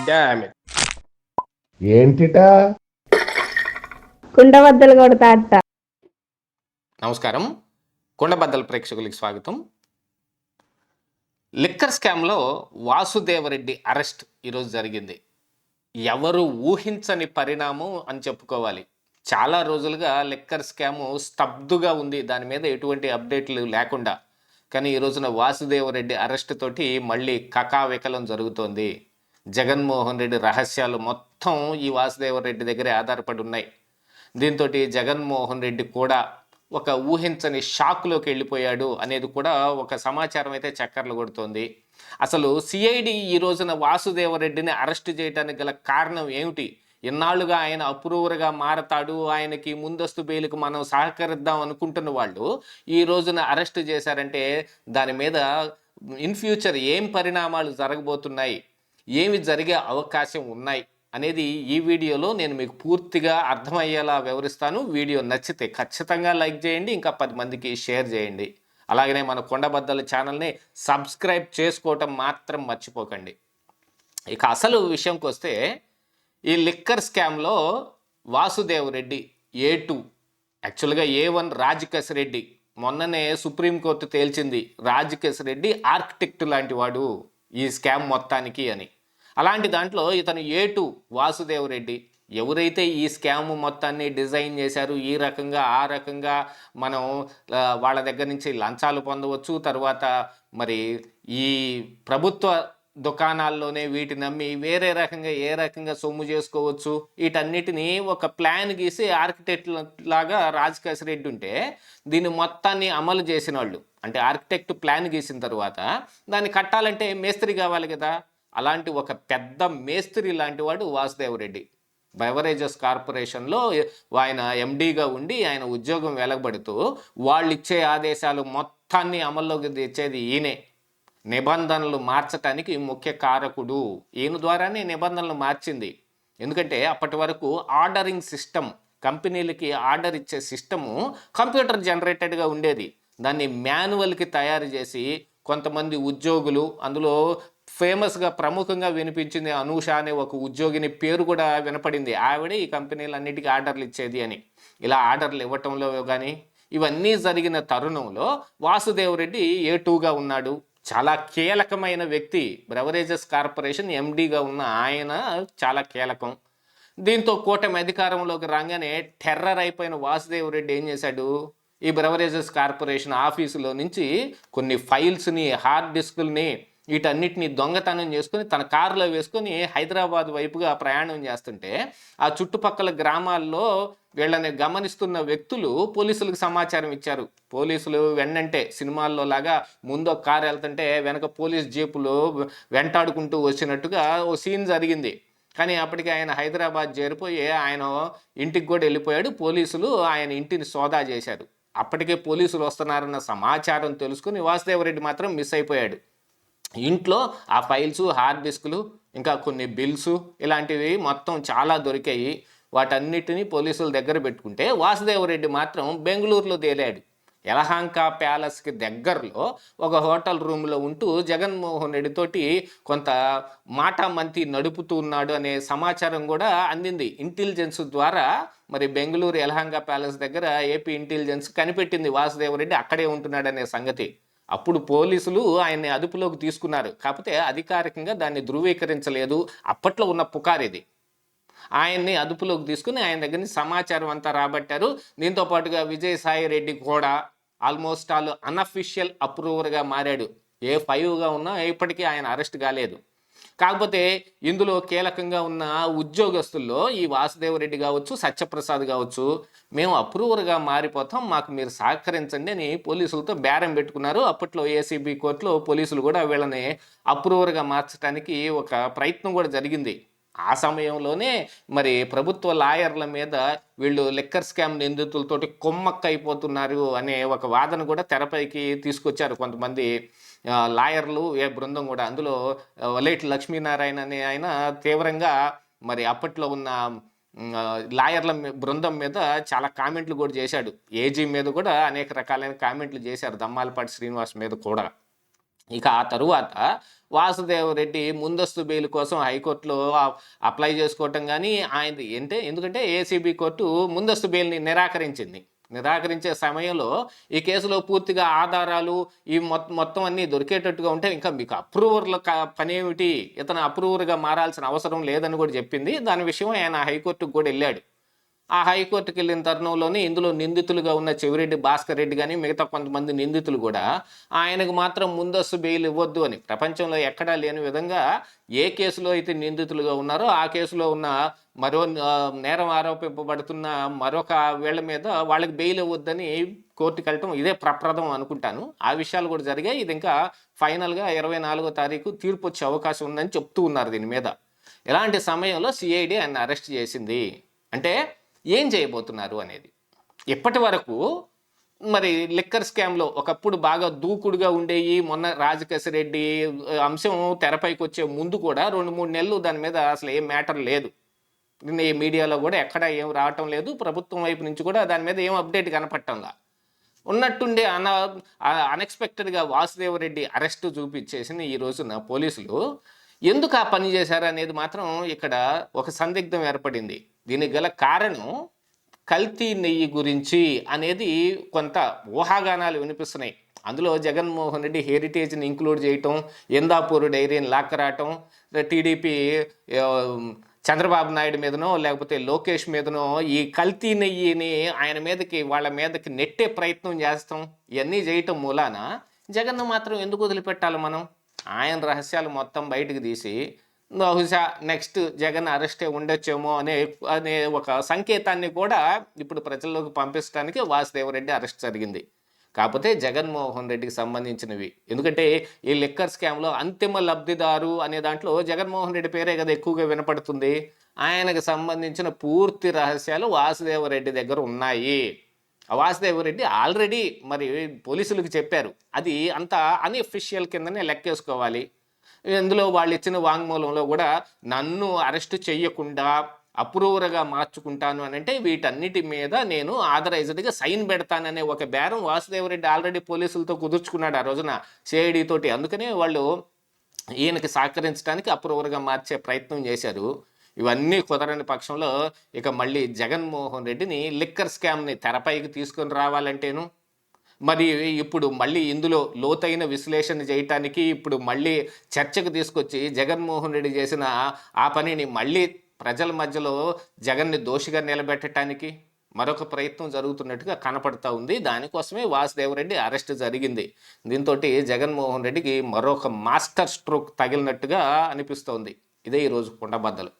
Damn it. ఏంటిటా కుండబద్దలు కొడతా అట్ట. నమస్కారం, కొండబద్దల ప్రేక్షకులకి స్వాగతం. లిక్కర్ స్కామ్లో వాసుదేవరెడ్డి అరెస్ట్ ఈరోజు జరిగింది. ఎవరు ఊహించని పరిణామం అని చెప్పుకోవాలి. చాలా రోజులుగా లిక్కర్ స్కాము స్తబ్దుగా ఉంది, దాని మీద ఎటువంటి అప్డేట్లు లేకుండా. కానీ ఈ రోజున వాసుదేవరెడ్డి అరెస్ట్ తోటి మళ్ళీ కకావికలం జరుగుతోంది. జగన్మోహన్ రెడ్డి రహస్యాలు మొత్తం ఈ వాసుదేవరెడ్డి దగ్గరే ఆధారపడి ఉన్నాయి. దీంతో జగన్మోహన్ రెడ్డి కూడా ఒక ఊహించని షాక్లోకి వెళ్ళిపోయాడు అనేది కూడా ఒక సమాచారం అయితే చక్కర్లు కొడుతోంది. అసలు సిఐడి ఈ రోజున వాసుదేవరెడ్డిని అరెస్ట్ చేయడానికి గల కారణం ఏమిటి? ఇన్నాళ్ళుగా ఆయన అప్రూవర్గా మారతాడు, ఆయనకి ముందస్తు బెయిల్కి మనం సహకరిద్దాం అనుకుంటున్న వాళ్ళు ఈ రోజున అరెస్ట్ చేశారంటే దాని మీద ఇన్ ఫ్యూచర్ ఏం పరిణామాలు జరగబోతున్నాయి, ఏమి జరిగే అవకాశం ఉన్నాయి అనేది ఈ వీడియోలో నేను మీకు పూర్తిగా అర్థమయ్యేలా వివరిస్తాను. వీడియో నచ్చితే ఖచ్చితంగా లైక్ చేయండి, ఇంకా 10 మందికి షేర్ చేయండి. అలాగనే మన కొండబద్దల ఛానల్ని సబ్స్క్రైబ్ చేసుకోవటం మాత్రం మర్చిపోకండి. ఇక అసలు విషయంకి వస్తే, ఈ లిక్కర్ స్కామ్లో వాసుదేవరెడ్డి A2, యాక్చువల్గా A1 రాజకేశ్ రెడ్డి. మొన్ననే సుప్రీంకోర్టు తేల్చింది రాజకేశ్ రెడ్డి ఆర్కిటెక్ట్ లాంటి వాడు ఈ స్కామ్ మొత్తానికి అని. అలాంటి దాంట్లో ఇతను A2 వాసుదేవరెడ్డి ఎవరైతే ఈ స్కామ్ మొత్తాన్ని డిజైన్ చేశారు, ఈ రకంగా ఆ రకంగా మనం వాళ్ళ దగ్గర నుంచి లంచాలు పొందవచ్చు, తర్వాత మరి ఈ ప్రభుత్వ దుకాణాల్లోనే వీటిని నమ్మి వేరే రకంగా ఏ రకంగా సొమ్ము చేసుకోవచ్చు, వీటన్నిటిని ఒక ప్లాన్ గీసి ఆర్కిటెక్ట్ లాగా రాజకేశ్ రెడ్డి ఉంటే దీన్ని మొత్తాన్ని అమలు చేసిన వాళ్ళు, అంటే ఆర్కిటెక్ట్ ప్లాన్ గీసిన తర్వాత దాన్ని కట్టాలంటే మేస్త్రి కావాలి కదా. అలాంటి ఒక పెద్ద మేస్త్రి లాంటి వాడు వాసుదేవరెడ్డి. బెవరేజెస్ కార్పొరేషన్లో ఆయన ఎండీగా ఉండి ఆయన ఉద్యోగం వెలగబడుతూ వాళ్ళు ఇచ్చే ఆదేశాలు మొత్తాన్ని అమల్లోకి తెచ్చేది ఈయనే. నిబంధనలు మార్చడానికి ముఖ్య కారకుడు ఈయన ద్వారానే నిబంధనలు మార్చింది. ఎందుకంటే అప్పటి వరకు ఆర్డరింగ్ సిస్టమ్, కంపెనీలకి ఆర్డర్ ఇచ్చే సిస్టము కంప్యూటర్ జనరేటెడ్గా ఉండేది. దాన్ని మాన్యువల్కి తయారు చేసి కొంతమంది ఉద్యోగులు, అందులో ఫేమస్గా ప్రముఖంగా వినిపించింది అనూష అనే ఒక ఉద్యోగిని పేరు కూడా వినపడింది. ఆవిడే ఈ కంపెనీలన్నిటికీ ఆర్డర్లు ఇచ్చేది అని. ఇలా ఆర్డర్లు ఇవ్వటంలో కానీ ఇవన్నీ జరిగిన తరుణంలో వాసుదేవరెడ్డి A2గా ఉన్నాడు. చాలా కీలకమైన వ్యక్తి. బ్రెవరేజెస్ కార్పొరేషన్ ఎండీగా ఉన్న ఆయన చాలా కీలకం. దీంతో కూటమి అధికారంలోకి రాగానే టెర్రర్ అయిపోయిన వాసుదేవరెడ్డి ఏం చేశాడు, ఈ బ్రెవరేజెస్ కార్పొరేషన్ ఆఫీసులో నుంచి కొన్ని ఫైల్స్ని, హార్డ్ డిస్కుల్ని, వీటన్నిటిని దొంగతనం చేసుకుని తన కారులో వేసుకొని హైదరాబాద్ వైపుగా ప్రయాణం చేస్తుంటే ఆ చుట్టుపక్కల గ్రామాల్లో వీళ్ళని గమనిస్తున్న వ్యక్తులు పోలీసులకు సమాచారం ఇచ్చారు. పోలీసులు వెన్నంటే సినిమాల్లో లాగా ముందు ఒక కారు వెళ్తుంటే వెనక పోలీస్ జీపులు వెంటాడుకుంటూ వచ్చినట్టుగా ఓ సీన్ జరిగింది. కానీ అప్పటికి ఆయన హైదరాబాద్ చేరిపోయి ఆయన ఇంటికి కూడా వెళ్ళిపోయాడు. పోలీసులు ఆయన ఇంటిని సోదా చేశారు. అప్పటికే పోలీసులు వస్తున్నారన్న సమాచారం తెలుసుకుని వాసుదేవరెడ్డి మాత్రం మిస్ అయిపోయాడు. ఇంట్లో ఆ ఫైల్స్, హార్డ్ డిస్కులు, ఇంకా కొన్ని బిల్స్ ఇలాంటివి మొత్తం చాలా దొరికాయి. వాటన్నిటిని పోలీసుల దగ్గర పెట్టుకుంటే వాసుదేవరెడ్డి మాత్రం బెంగళూరులో తేలాడు. యలహంక ప్యాలెస్కి దగ్గరలో ఒక హోటల్ రూమ్లో ఉంటూ జగన్మోహన్ రెడ్డితోటి కొంత మాటామంతి నడుపుతూ ఉన్నాడు అనే సమాచారం కూడా అందింది ఇంటెలిజెన్స్ ద్వారా. మరి బెంగళూరు యలహంక ప్యాలెస్ దగ్గర ఏపీ ఇంటెలిజెన్స్ కనిపెట్టింది వాసుదేవరెడ్డి అక్కడే ఉంటున్నాడనే సంగతి. అప్పుడు పోలీసులు ఆయన్ని అదుపులోకి తీసుకున్నారు. కాకపోతే అధికారికంగా దాన్ని ధృవీకరించలేదు. అప్పట్లో ఉన్న పుకార్ ఇది. ఆయన్ని అదుపులోకి తీసుకుని ఆయన దగ్గర నుంచి సమాచారం అంతా రాబట్టారు. దీంతో పాటుగా విజయసాయి రెడ్డి కూడా ఆల్మోస్ట్ ఆల్ అన్అఫీషియల్ అప్రూవర్గా మారాడు. A5గా ఉన్నా ఇప్పటికీ ఆయన అరెస్ట్ కాలేదు. కాకపోతే ఇందులో కీలకంగా ఉన్న ఉద్యోగస్తుల్లో ఈ వాసుదేవరెడ్డి కావచ్చు, సత్యప్రసాద్ కావచ్చు, మేము అప్రూవర్గా మారిపోతాం, మాకు మీరు సహకరించండి అని పోలీసులతో బేరం పెట్టుకున్నారు. అప్పట్లో ACB కోర్టులో పోలీసులు కూడా వీళ్ళని అప్రూవర్గా మార్చడానికి ఒక ప్రయత్నం కూడా జరిగింది. ఆ సమయంలోనే మరి ప్రభుత్వ లాయర్ల మీద వీళ్ళు లిక్కర్ స్కామ్ నిందితులతోటి కొమ్మక్కైపోతున్నారు అనే ఒక వాదన కూడా తెరపైకి తీసుకొచ్చారు కొంతమంది లాయర్లు, బృందం కూడా. అందులో వలేటి లక్ష్మీనారాయణ అనే ఆయన తీవ్రంగా మరి అప్పట్లో ఉన్న లాయర్ల బృందం మీద చాలా కామెంట్లు కూడా చేశాడు. ఏజీ మీద కూడా అనేక రకాలైన కామెంట్లు చేశారు, దమ్మాలపాటి శ్రీనివాస్ మీద కూడా. ఇక ఆ తరువాత వాసుదేవరెడ్డి ముందస్తు బెయిల్ కోసం హైకోర్టులో అప్లై చేసుకోవటం కానీ ఆయన ఎందుకంటే ఏసీబీ కోర్టు ముందస్తు బెయిల్ని నిరాకరించే సమయంలో ఈ కేసులో పూర్తిగా ఆధారాలు ఈ మొత్తం అన్నీ దొరికేటట్టుగా ఉంటే ఇంకా మీకు అప్రూవర్ల పని ఏమిటి, ఇతను అప్రూవర్గా మారాల్సిన అవసరం లేదని కూడా చెప్పింది. దాని విషయం ఆయన హైకోర్టుకు కూడా వెళ్ళాడు. ఆ హైకోర్టుకి వెళ్ళిన తరుణంలోనే ఇందులో నిందితులుగా ఉన్న చెవిరెడ్డి భాస్కర్ రెడ్డి కానీ మిగతా కొంతమంది నిందితులు కూడా ఆయనకు మాత్రం ముందస్తు బెయిల్ ఇవ్వద్దు అని, ప్రపంచంలో ఎక్కడా లేని విధంగా ఏ కేసులో అయితే నిందితులుగా ఉన్నారో ఆ కేసులో ఉన్న మరో నేరం ఆరోపింపబడుతున్న మరొక వీళ్ళ మీద వాళ్ళకి బెయిల్ ఇవ్వద్దని కోర్టుకి వెళ్ళటం ఇదే ప్రప్రదం అనుకుంటాను. ఆ విషయాలు కూడా జరిగాయి. ఇది ఇంకా ఫైనల్గా 24వ తారీఖు తీర్పు వచ్చే అవకాశం ఉందని చెప్తూ ఉన్నారు. దీని మీద ఇలాంటి సమయంలో సిఐడి ఆయన అరెస్ట్ చేసింది అంటే ఏం చేయబోతున్నారు అనేది. ఇప్పటి వరకు మరి లిక్కర్ స్కామ్లో ఒకప్పుడు బాగా దూకుడుగా ఉండేవి, మొన్న రాజకేశ్ రెడ్డి అంశం తెరపైకి వచ్చే ముందు కూడా 2-3 నెలలు దాని మీద అసలు ఏం మ్యాటర్ లేదు. ఈ మీడియాలో కూడా ఎక్కడ ఏం రావటం లేదు, ప్రభుత్వం వైపు నుంచి కూడా దాని మీద ఏం అప్డేట్ కనపట్టంలా. ఉన్నట్టుండే అన్ఎక్స్పెక్టెడ్గా వాసుదేవరెడ్డి అరెస్ట్ చూపించేసిన ఈ రోజున పోలీసులు ఎందుకు ఆ పని చేశారు అనేది మాత్రం ఇక్కడ ఒక సందిగ్ధం ఏర్పడింది. దీనికి గల కారణం కల్తీ నెయ్యి గురించి అనేది కొంత ఊహాగానాలు వినిపిస్తున్నాయి. అందులో జగన్మోహన్ రెడ్డి హెరిటేజ్ని ఇంక్లూడ్ చేయటం, ఎందాపూర్ డైరీని లాక్కరాటం, టీడీపీ చంద్రబాబు నాయుడు మీదనో లేకపోతే లోకేష్ మీదనో ఈ కల్తీ నెయ్యిని వాళ్ళ మీదకి నెట్టే ప్రయత్నం చేస్తాం, ఇవన్నీ చేయటం మూలాన జగన్ను మాత్రం ఎందుకు వదిలిపెట్టాలి మనం? ఆయన రహస్యాలు మొత్తం బయటకు తీసి బహుశా నెక్స్ట్ జగన్ అరెస్టే ఉండొచ్చేమో అనే ఒక సంకేతాన్ని కూడా ఇప్పుడు ప్రజల్లోకి పంపించడానికి వాసుదేవరెడ్డి అరెస్ట్ జరిగింది. కాకపోతే జగన్మోహన్ రెడ్డికి సంబంధించినవి, ఎందుకంటే ఈ లిక్కర్ స్కామ్లో అంతిమ లబ్ధిదారు అనే దాంట్లో జగన్మోహన్ రెడ్డి పేరే కదా ఎక్కువగా వినపడుతుంది. ఆయనకు సంబంధించిన పూర్తి రహస్యాలు వాసుదేవరెడ్డి దగ్గర ఉన్నాయి. వాసుదేవరెడ్డి ఆల్రెడీ మరి పోలీసులకు చెప్పారు. అది అంత అన్అఫిషియల్ కిందనే లెక్కేసుకోవాలి. ఇందులో వాళ్ళు ఇచ్చిన వాంగ్మూలంలో కూడా నన్ను అరెస్ట్ చెయ్యకుండా అప్రూవర్గా మార్చుకుంటాను అని అంటే వీటన్నిటి మీద నేను ఆథరైజ్డ్గా సైన్ పెడతాననే ఒక బేరం వాసుదేవరెడ్డి ఆల్రెడీ పోలీసులతో కుదుర్చుకున్నాడు ఆ రోజున సిఐడి తోటి. అందుకనే వాళ్ళు ఈయనకి సహకరించడానికి అప్రూవర్గా మార్చే ప్రయత్నం చేశారు. ఇవన్నీ కుదరని పక్షంలో ఇక మళ్ళీ జగన్మోహన్ రెడ్డిని లిక్కర్ స్కామ్ని తెరపైకి తీసుకొని రావాలంటేను, మరి ఇప్పుడు మళ్ళీ ఇందులో లోతైన విశ్లేషణ చేయటానికి ఇప్పుడు మళ్ళీ చర్చకు తీసుకొచ్చి జగన్మోహన్ రెడ్డి చేసిన ఆ పనిని మళ్ళీ ప్రజల మధ్యలో జగన్ని దోషిగా నిలబెట్టడానికి మరొక ప్రయత్నం జరుగుతున్నట్టుగా కనపడతా ఉంది. దానికోసమే వాసుదేవరెడ్డి అరెస్ట్ జరిగింది. దీంతో జగన్మోహన్ రెడ్డికి మరొక మాస్టర్ స్ట్రోక్ తగిలినట్టుగా అనిపిస్తోంది. ఇదే ఈరోజు కుండబద్దలు.